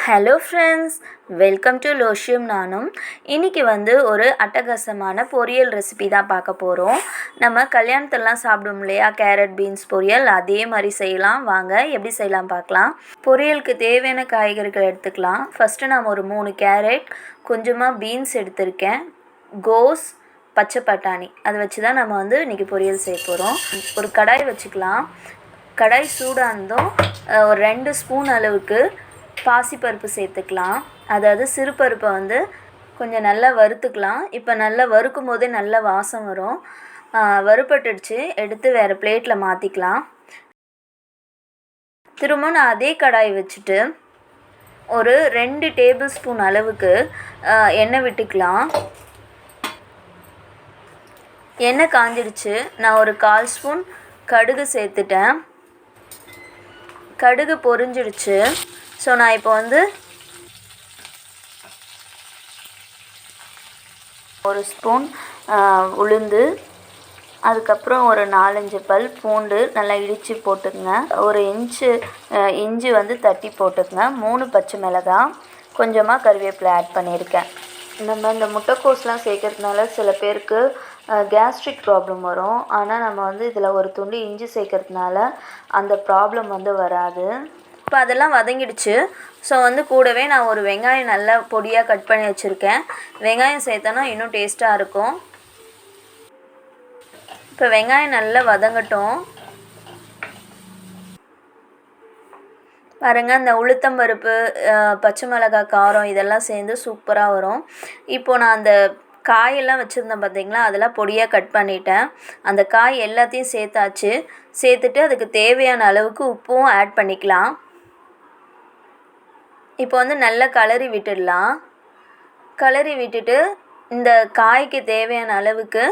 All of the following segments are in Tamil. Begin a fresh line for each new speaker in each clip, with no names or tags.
ஹலோ ஃப்ரெண்ட்ஸ், வெல்கம் டு லோஷியம் நானும். இன்றைக்கி ஒரு அட்டகாசமான பொரியல் ரெசிபி தான் பார்க்க போகிறோம். நம்ம கல்யாணத்திலலாம் சாப்பிடுவோம் இல்லையா, கேரட் பீன்ஸ் பொரியல், அதே மாதிரி செய்யலாம். வாங்க எப்படி செய்யலாம் பார்க்கலாம். பொரியலுக்கு தேவையான காய்கறிகள் எடுத்துக்கலாம். ஃபஸ்ட்டு நான் ஒரு 3 கேரட், கொஞ்சமாக பீன்ஸ் எடுத்திருக்கேன், கோஸ், பச்சை பட்டாணி, அதை வச்சு தான் நம்ம இன்றைக்கி பொரியல் செய்ய போகிறோம். ஒரு கடாய் வச்சுக்கலாம். கடாய் சூடானதும் ஒரு 2 ஸ்பூன் அளவுக்கு பாசிப்பருப்பு சேர்த்துக்கலாம். அதாவது சிறுபருப்பை கொஞ்சம் நல்லா வறுத்துக்கலாம். இப்போ நல்லா வறுக்கும் போதே நல்ல வாசம் வரும். வறுபட்டுடுச்சு, எடுத்து வேறு பிளேட்டில் மாற்றிக்கலாம். திரும்ப நான் அதே கடாய் வச்சுட்டு ஒரு 2 டேபிள் ஸ்பூன் அளவுக்கு எண்ணெய் விட்டுக்கலாம். எண்ணெய் காஞ்சிடுச்சு. நான் ஒரு 1/4 ஸ்பூன் கடுகு சேர்த்துட்டேன். கடுகு பொரிஞ்சிடுச்சு. ஸோ நான் இப்போ ஒரு ஸ்பூன் உளுந்து, அதுக்கப்புறம் ஒரு 4-5 பல் பூண்டு நல்லா இடித்து போட்டுக்கங்க. ஒரு இஞ்சி தட்டி போட்டுக்கங்க. 3 பச்சை மிளகாய், கொஞ்சமாக கருவேப்பிலை ஆட் பண்ணியிருக்கேன். நம்ம இந்த முட்டைக்கோஸ்லாம் சேர்க்கறதுனால சில பேருக்கு கேஸ்ட்ரிக் ப்ராப்ளம் வரும். ஆனால் நம்ம இதில் ஒரு துண்டு இஞ்சி சேர்க்கறதுனால அந்த ப்ராப்ளம் வராது. இப்போ அதெல்லாம் வதங்கிடுச்சு. ஸோ கூடவே நான் ஒரு வெங்காயம் நல்லா பொடியாக கட் பண்ணி வச்சுருக்கேன். வெங்காயம் சேர்த்தோன்னா இன்னும் டேஸ்ட்டாக இருக்கும். இப்போ வெங்காயம் நல்லா வதங்கட்டும். பாருங்கள், இந்த உளுத்தம்பருப்பு, பச்சை மிளகாய், காரம் இதெல்லாம் சேர்ந்து சூப்பராக வரும். இப்போது நான் அந்த காயெல்லாம் வச்சுருந்தேன் பார்த்தீங்களா, அதெல்லாம் பொடியாக கட் பண்ணிட்டேன். அந்த காய் எல்லாத்தையும் சேர்த்தாச்சு. சேர்த்துட்டு அதுக்கு தேவையான அளவுக்கு உப்பும் ஆட் பண்ணிக்கலாம். இப்போ நல்லா கிளறி விட்டுடலாம். கிளறி விட்டுட்டு இந்த காய்க்கு தேவையான அளவுக்கு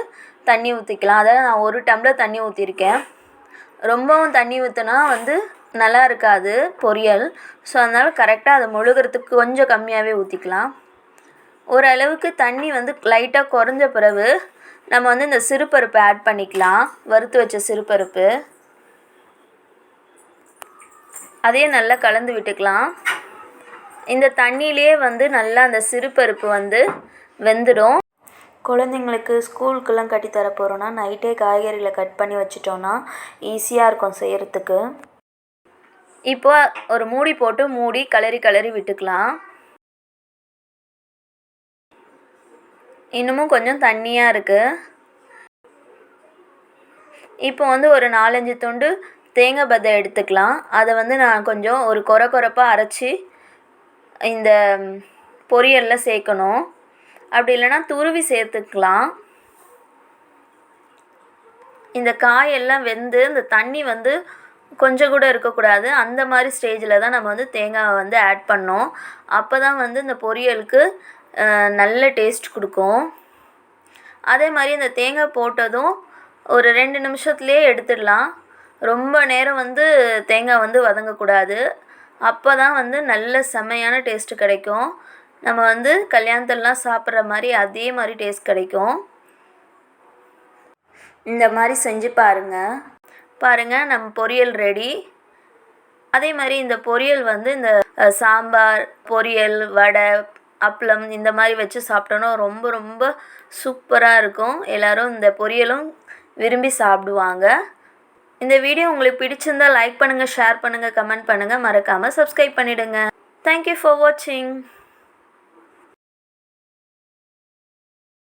தண்ணி ஊற்றிக்கலாம். அதாவது நான் 1 டம்ளர் தண்ணி ஊற்றிருக்கேன். ரொம்பவும் தண்ணி ஊற்றினா நல்லா இருக்காது பொரியல். ஸோ அதனால் கரெக்டாக அதை முழுகிறதுக்கு கொஞ்சம் கம்மியாகவே ஊற்றிக்கலாம். ஓரளவுக்கு தண்ணி லைட்டாக குறைஞ்ச பிறகு நம்ம இந்த சிறுபருப்பு ஆட் பண்ணிக்கலாம். வறுத்து வச்ச சிறுபருப்பு அதையே நல்லா கலந்து விட்டுக்கலாம். இந்த தண்ணியிலே நல்லா அந்த சிறுபருப்பு வெந்துடும். குழந்தைங்களுக்கு ஸ்கூலுக்கெல்லாம் கட்டித்தர போகிறோன்னா நைட்டே காய்கறிகளை கட் பண்ணி வச்சிட்டோன்னா ஈஸியாக இருக்கும் செய்கிறதுக்கு. இப்போ ஒரு மூடி போட்டு மூடி கிளறி விட்டுக்கலாம். இன்னமும் கொஞ்சம் தண்ணியாக இருக்குது. இப்போ ஒரு 4-5 துண்டு தேங்காய் பத்தை எடுத்துக்கலாம். அதை நான் கொஞ்சம் ஒரு கொரப்பாக அரைச்சி இந்த பொரியலில் சேர்க்கணும். அப்படி இல்லைன்னா துருவி சேர்த்துக்கலாம். இந்த காயெல்லாம் வெந்து இந்த தண்ணி கொஞ்சம் கூட இருக்கக்கூடாது. அந்த மாதிரி ஸ்டேஜில் தான் நம்ம தேங்காவை ஆட் பண்ணோம். அப்போ தான் இந்த பொரியலுக்கு நல்ல டேஸ்ட் கொடுக்கும். அதே மாதிரி இந்த தேங்காய் போட்டதும் ஒரு 2 நிமிஷத்துலேயே எடுத்துடலாம். ரொம்ப நேரம் தேங்காய் வதங்கக்கூடாது. அப்போ தான் நல்ல செம்மையான டேஸ்ட்டு கிடைக்கும். நம்ம கல்யாணத்துலலாம் சாப்பிட்ற மாதிரி அதே மாதிரி டேஸ்ட் கிடைக்கும். இந்த மாதிரி செஞ்சு பாருங்கள். நம்ம பொரியல் ரெடி. அதே மாதிரி இந்த பொரியல் இந்த சாம்பார், பொரியல், வடை, அப்பளம் இந்த மாதிரி வச்சு சாப்பிட்டோன்னா ரொம்ப ரொம்ப சூப்பராக இருக்கும். எல்லோரும் இந்த பொரியலும் விரும்பி சாப்பிடுவாங்க. இந்த வீடியோ உங்களுக்கு பிடிச்சிருந்தால் லைக் பண்ணுங்கள், ஷேர் பண்ணுங்கள், கமெண்ட் பண்ணுங்கள். மறக்காமல் சப்ஸ்கிரைப் பண்ணிவிடுங்க. தேங்க்யூ ஃபார் வாட்சிங்.